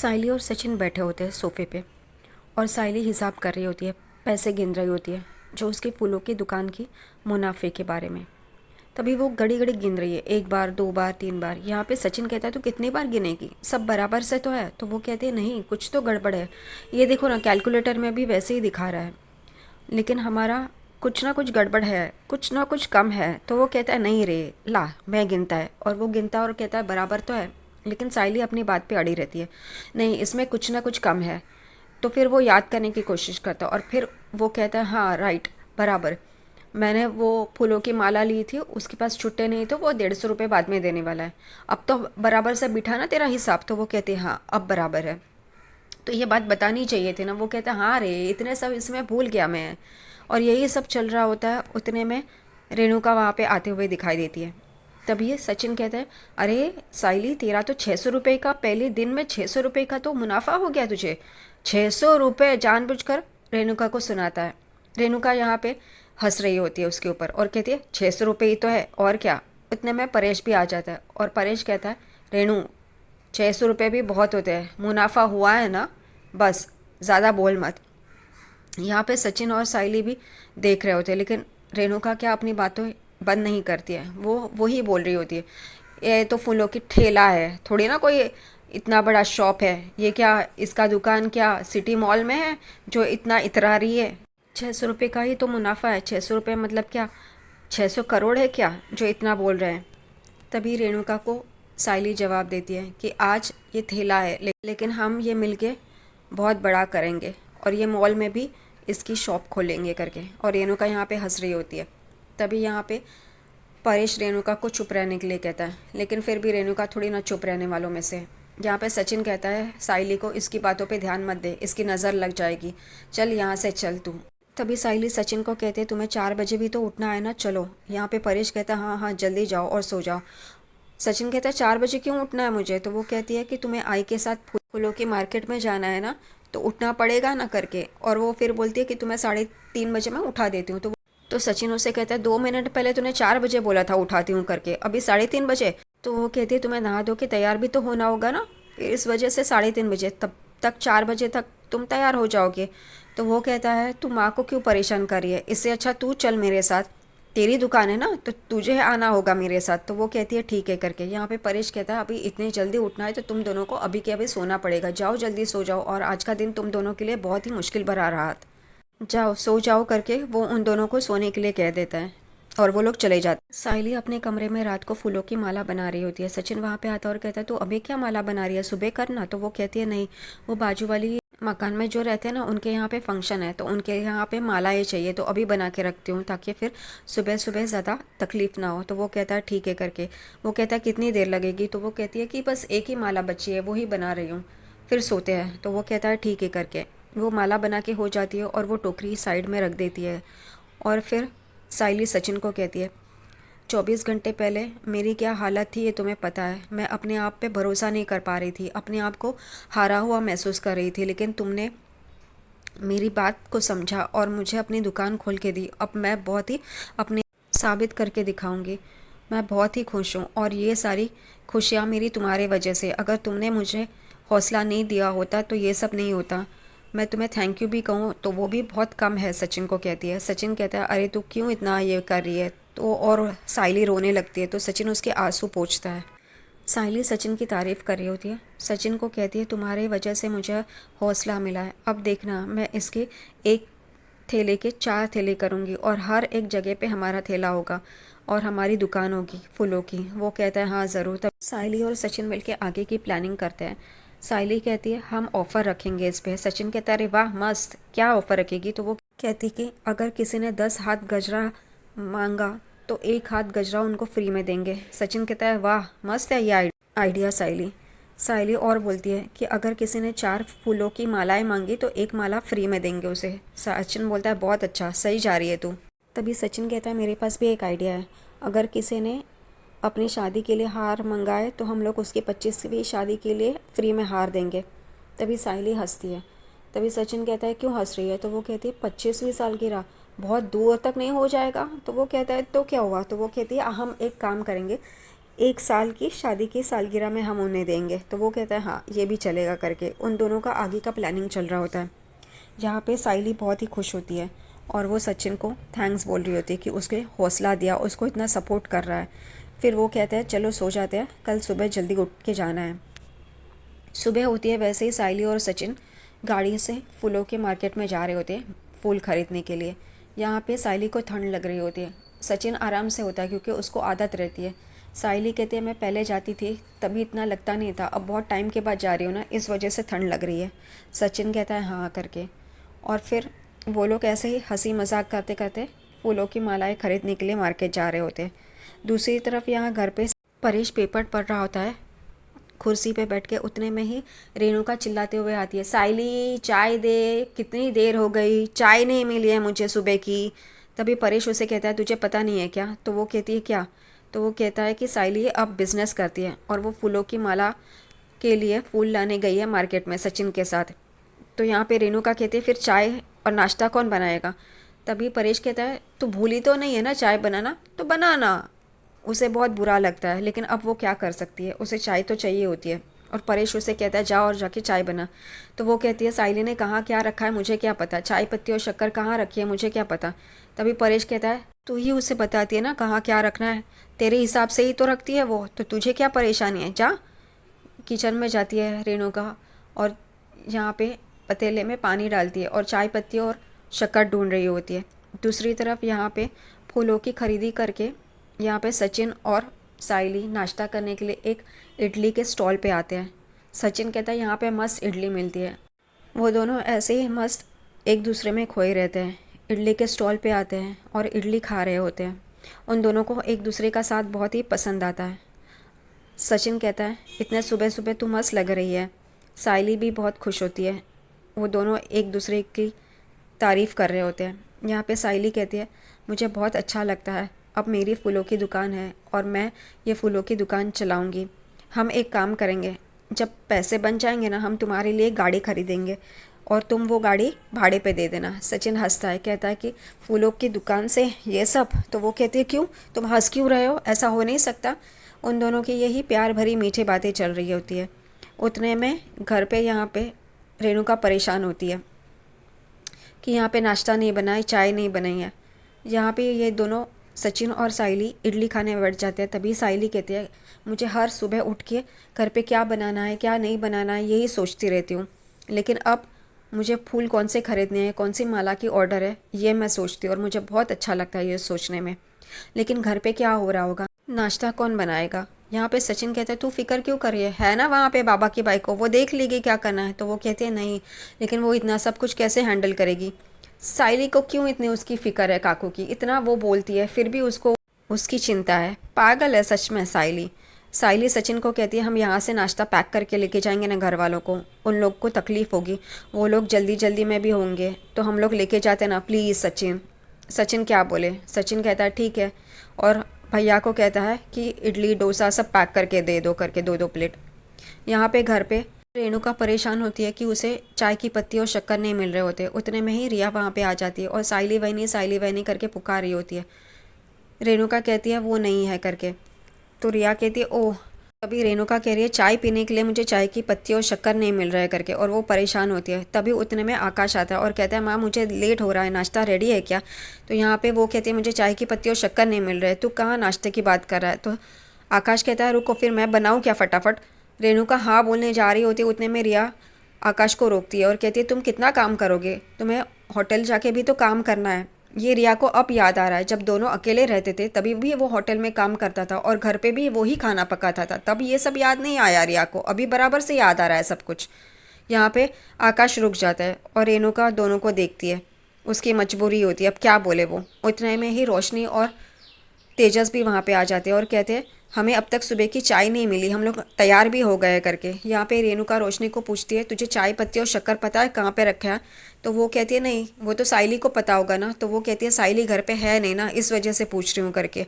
साइली और सचिन बैठे होते हैं सोफे पे। और साइली हिसाब कर रही होती है, पैसे गिन रही होती है जो उसके फूलों की दुकान की मुनाफे के बारे में। तभी वो घड़ी घड़ी गिन रही है, एक बार, दो बार, तीन बार। यहाँ पे सचिन कहता है तो कितनी बार गिनेगी, सब बराबर से तो है। तो वो कहते हैं नहीं, कुछ तो गड़बड़ है। ये देखो ना, कैलकुलेटर में भी वैसे ही दिखा रहा है, लेकिन हमारा कुछ ना कुछ गड़बड़ है, कुछ ना कुछ कम है। तो वो कहता है नहीं रे, ला मैं गिनता है। और वो गिनता है और कहता है बराबर तो है। लेकिन साइली अपनी बात पे अड़ी रहती है, नहीं इसमें कुछ ना कुछ कम है। तो फिर वो याद करने की कोशिश करता है और फिर वो कहता है हाँ राइट, बराबर। मैंने वो फूलों की माला ली थी, उसके पास छुट्टे नहीं, तो वो 150 रुपये बाद में देने वाला है। अब तो बराबर से बिठा ना तेरा हिसाब। तो वो कहते हैं हाँ अब बराबर है। तो ये बात बतानी चाहिए थी ना। वो कहता है हाँ रे, इतने सब इसमें भूल गया मैं। और यही सब चल रहा होता है, उतने में रेणुका वहाँ पे आते हुए दिखाई देती है। तभी सचिन कहता है अरे साइली, तेरा तो 600 रुपये का, पहले दिन में 600 रुपये का तो मुनाफा हो गया तुझे। 600 रुपये जानबूझकर रेणुका को सुनाता है। रेणुका यहाँ पे हंस रही होती है उसके ऊपर और कहती है 600 रुपये ही तो है, और क्या। उतने में परेश भी आ जाता है और परेश कहता है रेणु, 600 रुपये भी बहुत होते हैं, मुनाफा हुआ है ना, बस ज़्यादा बोल मत। यहाँ पे सचिन और साइली भी देख रहे होते हैं, लेकिन रेणुका क्या अपनी बातों बंद नहीं करती है। वो ही बोल रही होती है, ये तो फूलों की ठेला है, थोड़ी ना कोई इतना बड़ा शॉप है। ये क्या, इसका दुकान क्या सिटी मॉल में है जो इतना इतरा रही है। 600 रुपये का ही तो मुनाफा है। 600 रुपये मतलब क्या, 600 करोड़ है क्या जो इतना बोल रहे हैं। तभी रेणुका को साइली जवाब देती है कि आज ये ठेला है, लेकिन हम ये मिलके बहुत बड़ा करेंगे और ये मॉल में भी इसकी शॉप खोलेंगे करके। और रेणुका यहाँ पे हंस रही होती है। तभी यहाँ पे परेश रेणुका को चुप रहने के लिए कहता है, लेकिन फिर भी रेणुका थोड़ी ना चुप रहने वालों में से है। यहाँ पे सचिन कहता है साइली को इसकी बातों पे ध्यान मत दे, इसकी नज़र लग जाएगी, चल यहाँ से चल तू। तभी साइली सचिन को कहते तुम्हें 4 बजे भी तो उठना है ना, चलो। यहाँ पे परेश कहता है हाँ हाँ जल्दी जाओ और सो जाओ। सचिन कहता है 4 बजे क्यों उठना है मुझे। तो वो कहती है कि तुम्हें आई के साथ फूलों की मार्केट में जाना है ना, तो उठना पड़ेगा ना करके। और वो फिर बोलती है कि तुम्हें 3:30 बजे मैं उठा देती हूँ। तो सचिन उससे कहता है 2 मिनट पहले तूने 4 बजे बोला था उठाती हूँ करके, अभी 3:30 बजे। तो वो कहती है तुम्हें नहा धो के तैयार भी तो होना होगा ना, फिर इस वजह से 3:30 बजे, तब तक 4 बजे तक तुम तैयार हो जाओगे। तो वो कहता है तू माँ को क्यों परेशान कर रही है, इससे अच्छा तू चल मेरे साथ, तेरी दुकान है ना, तो तुझे आना होगा मेरे साथ। तो वो कहती है ठीक है करके। यहाँ पे परेश कहता है अभी इतनी जल्दी उठना है तो तुम दोनों को अभी के अभी सोना पड़ेगा, जाओ जल्दी सो जाओ, और आज का दिन तुम दोनों के लिए बहुत ही मुश्किल भरा रहा। जाओ सो जाओ करके वो उन दोनों को सोने के लिए कह देता है और वो लोग चले जाते हैं। साइली अपने कमरे में रात को फूलों की माला बना रही होती है। सचिन वहाँ पे आता है और कहता है तो अभी क्या माला बना रही है, सुबह करना। तो वो कहती है नहीं, वो बाजू वाली मकान में जो रहते हैं ना, उनके यहाँ पे फंक्शन है, तो उनके यहाँ पे मालाएं चाहिए, तो अभी बना के रखती हूँ ताकि फिर सुबह सुबह ज़्यादा तकलीफ़ ना हो। तो वो कहता है ठीक है करके। वो कहता है कितनी देर लगेगी। तो वो कहती है कि बस एक ही माला बची है, वो ही बना रही हूँ, फिर सोते हैं। तो वो कहता है ठीक है करके। वो माला बना के हो जाती है और वो टोकरी साइड में रख देती है। और फिर साइली सचिन को कहती है 24 घंटे पहले मेरी क्या हालत थी ये तुम्हें पता है। मैं अपने आप पे भरोसा नहीं कर पा रही थी, अपने आप को हारा हुआ महसूस कर रही थी, लेकिन तुमने मेरी बात को समझा और मुझे अपनी दुकान खोल के दी। अब मैं बहुत ही अपने साबित करके दिखाऊंगी। मैं बहुत ही खुश हूँ और ये सारी खुशियाँ मेरी तुम्हारे वजह से। अगर तुमने मुझे हौसला नहीं दिया होता तो ये सब नहीं होता। मैं तुम्हें थैंक यू भी कहूँ तो वो भी बहुत कम है, सचिन को कहती है। सचिन कहता है अरे तू क्यों इतना ये कर रही है। तो और साइली रोने लगती है, तो सचिन उसके आंसू पोंछता है। साइली सचिन की तारीफ़ कर रही होती है। सचिन को कहती है तुम्हारे वजह से मुझे हौसला मिला है, अब देखना मैं इसके एक थैले के 4 थैले करूँगी और हर एक जगह पे हमारा थैला होगा और हमारी दुकान होगी फूलों की। वो कहता है हाँ ज़रूर। तब साइली और सचिन मिलके आगे की प्लानिंग करते हैं। साइली कहती है हम ऑफ़र रखेंगे इस पे। सचिन कहता है अरे वाह मस्त, क्या ऑफ़र रखेगी। तो वो कहती कि अगर किसी ने 10 हाथ गजरा मांगा तो 1 हाथ गजरा उनको फ्री में देंगे। सचिन कहता है वाह मस्त है ये आइडिया साइली। साइली और बोलती है कि अगर किसी ने 4 फूलों की मालाएं मांगी तो एक माला फ्री में देंगे उसे। सचिन बोलता है बहुत अच्छा, सही जा रही है तू। तभी सचिन कहता है मेरे पास भी एक आइडिया है। अगर किसी ने अपनी शादी के लिए हार मंगाए तो हम लोग उसकी 25वीं शादी के लिए फ्री में हार देंगे। तभी साइली हंसती है। तभी सचिन कहता है क्यों हंस रही है। तो वो कहती है 25वीं सालगिरह बहुत दूर तक नहीं हो जाएगा। तो वो कहता है तो क्या हुआ। तो वो कहती है हम एक काम करेंगे, 1 साल की शादी की सालगिरह में हम उन्हें देंगे। तो वो कहता है हाँ ये भी चलेगा करके। उन दोनों का आगे का प्लानिंग चल रहा होता है। यहाँ पे साइली बहुत ही खुश होती है और वो सचिन को थैंक्स बोल रही होती है कि उसके हौसला दिया, उसको इतना सपोर्ट कर रहा है। फिर वो कहते हैं चलो सो जाते हैं, कल सुबह जल्दी उठ के जाना है। सुबह होती है, वैसे ही साइली और सचिन गाड़ी से फूलों के मार्केट में जा रहे होते हैं फूल खरीदने के लिए। यहाँ पे साइली को ठंड लग रही होती है, सचिन आराम से होता है क्योंकि उसको आदत रहती है। साइली कहती है मैं पहले जाती थी तभी इतना लगता नहीं था, अब बहुत टाइम के बाद जा रही हूँ ना, इस वजह से ठंड लग रही है। सचिन कहता है हाँ करके। और फिर वो लोग ऐसे ही हंसी मजाक करते करते फूलों की मालाएं खरीदने के लिए मार्केट जा रहे होते हैं। दूसरी तरफ यहाँ घर पे परेश पेपर पढ़ रहा होता है कुर्सी पे बैठ के। उतने में ही रेणुका चिल्लाते हुए आती है, साइली चाय दे, कितनी देर हो गई, चाय नहीं मिली है मुझे सुबह की। तभी परेश उसे कहता है तुझे पता नहीं है क्या? तो वो कहती है क्या? तो वो कहता है कि साइली अब बिजनेस करती है और वो फूलों की माला के लिए फूल लाने गई है मार्केट में सचिन के साथ। तो यहाँ पे रेणुका कहती है फिर चाय और नाश्ता कौन बनाएगा? तभी परेश कहता है तू भूली तो नहीं है ना चाय बनाना, तो बनाना। उसे बहुत बुरा लगता है लेकिन अब वो क्या कर सकती है, उसे चाय तो चाहिए होती है। और परेश उसे कहता है जा और जाके चाय बना। तो वो कहती है साइली ने कहाँ क्या रखा है मुझे क्या पता, चाय पत्ती और शक्कर कहाँ रखी है मुझे क्या पता। तभी परेश कहता है तू ही उसे बताती है ना कहाँ क्या रखना है, तेरे हिसाब से ही तो रखती है वो, तो तुझे क्या परेशानी है, जा। किचन में जाती है रेणुका और यहाँ पे पतीले में पानी डालती है और चाय पत्ती और शक्कर ढूंढ रही होती है। दूसरी तरफ यहाँ पे फूलों की खरीदी करके यहाँ पे सचिन और साइली नाश्ता करने के लिए एक इडली के स्टॉल पे आते हैं। सचिन कहता है यहाँ पे मस्त इडली मिलती है। वो दोनों ऐसे ही मस्त एक दूसरे में खोए रहते हैं, इडली के स्टॉल पे आते हैं और इडली खा रहे होते हैं। उन दोनों को एक दूसरे का साथ बहुत ही पसंद आता है। सचिन कहता है इतने सुबह सुबह तू मस्त लग रही है। साइली भी बहुत खुश होती है, वो दोनों एक दूसरे की तारीफ़ कर रहे होते हैं। यहाँ पे साइली कहती है मुझे बहुत अच्छा लगता है, अब मेरी फूलों की दुकान है और मैं ये फूलों की दुकान चलाऊँगी। हम एक काम करेंगे, जब पैसे बन जाएंगे ना हम तुम्हारे लिए गाड़ी खरीदेंगे और तुम वो गाड़ी भाड़े पे दे देना। सचिन हंसता है, कहता है कि फूलों की दुकान से ये सब? तो वो कहती है क्यों, तुम हंस क्यों रहे हो, ऐसा हो नहीं सकता। उन दोनों की यही प्यार भरी मीठी बातें चल रही होती है। उतने में घर पे यहाँ पे रेणुका परेशान होती है कि यहाँ पे नाश्ता नहीं बना है, चाय नहीं बनाई है। यहाँ पे ये दोनों सचिन और साइली इडली खाने बैठ जाते हैं। तभी साइली कहती है मुझे हर सुबह उठ के घर पे क्या बनाना है क्या नहीं बनाना है यही सोचती रहती हूँ, लेकिन अब मुझे फूल कौन से खरीदने हैं, कौन सी माला की ऑर्डर है, ये मैं सोचती हूँ और मुझे बहुत अच्छा लगता है ये सोचने में। लेकिन घर पे क्या हो रहा होगा, नाश्ता कौन बनाएगा? यहाँ पे सचिन कहते हैं तू फिक्र क्यों कर रही है ना वहाँ पे बाबा की बाइक को, वो देख लेगी क्या करना है। तो वो कहते हैं नहीं, लेकिन वो इतना सब कुछ कैसे हैंडल करेगी? साइली को क्यों इतनी उसकी फ़िक्र है काकू की, इतना वो बोलती है फिर भी उसको उसकी चिंता है, पागल है सच में साइली। साइली सचिन को कहती है हम यहाँ से नाश्ता पैक करके लेके जाएंगे ना घर वालों को, उन लोग को तकलीफ़ होगी, वो लोग जल्दी जल्दी में भी होंगे, तो हम लोग लेके जाते ना प्लीज़ सचिन। सचिन क्या बोले, सचिन कहता है ठीक है और भैया को कहता है कि इडली डोसा सब पैक करके दे दो करके 2-2 प्लेट। यहाँ पे घर पे रेणुका परेशान होती है कि उसे चाय की पत्ती और शक्कर नहीं मिल रहे होते। उतने में ही रिया वहाँ पे आ जाती है और साइली वहनी करके पुकार रही होती है। रेणुका कहती है वो नहीं है करके, तो रिया कहती है ओह। तभी रेणुका कह रही है चाय पीने के लिए मुझे चाय की पत्ती और शक्कर नहीं मिल रहा है करके, और वो परेशान होती है। तभी उतने में आकाश आता है और कहता है माँ मुझे लेट हो रहा है, नाश्ता रेडी है क्या? तो यहाँ पे वो कहती है मुझे चाय की पत्ती और शक्कर नहीं मिल रहा है, तू कहाँ नाश्ते की बात कर रहा है? तो आकाश कहता है रुको फिर मैं बनाऊँ क्या फटाफट। रेणुका हाँ बोलने जा रही होती है, उतने में रिया आकाश को रोकती है और कहती है तुम कितना काम करोगे, तुम्हें होटल जाके भी तो काम करना है। ये रिया को अब याद आ रहा है जब दोनों अकेले रहते थे तभी भी वो होटल में काम करता था और घर पे भी वो ही खाना पकाता था, तब ये सब याद नहीं आया रिया को, अभी बराबर से याद आ रहा है सब कुछ। यहाँ पे आकाश रुक जाता है और रेणुका दोनों को देखती है, उसकी मजबूरी होती है, अब क्या बोले वो। उतने में ही रोशनी और तेजस भी वहाँ पे आ जाते हैं और कहते हैं हमें अब तक सुबह की चाय नहीं मिली, हम लोग तैयार भी हो गए करके। यहाँ पे रेणुका रोशनी को पूछती है तुझे चाय पत्ती और शक्कर पता है कहाँ पे रखा है? तो वो कहती है नहीं, वो तो साइली को पता होगा ना। तो वो कहती है साइली घर पे है नहीं ना, इस वजह से पूछ रही हूँ करके।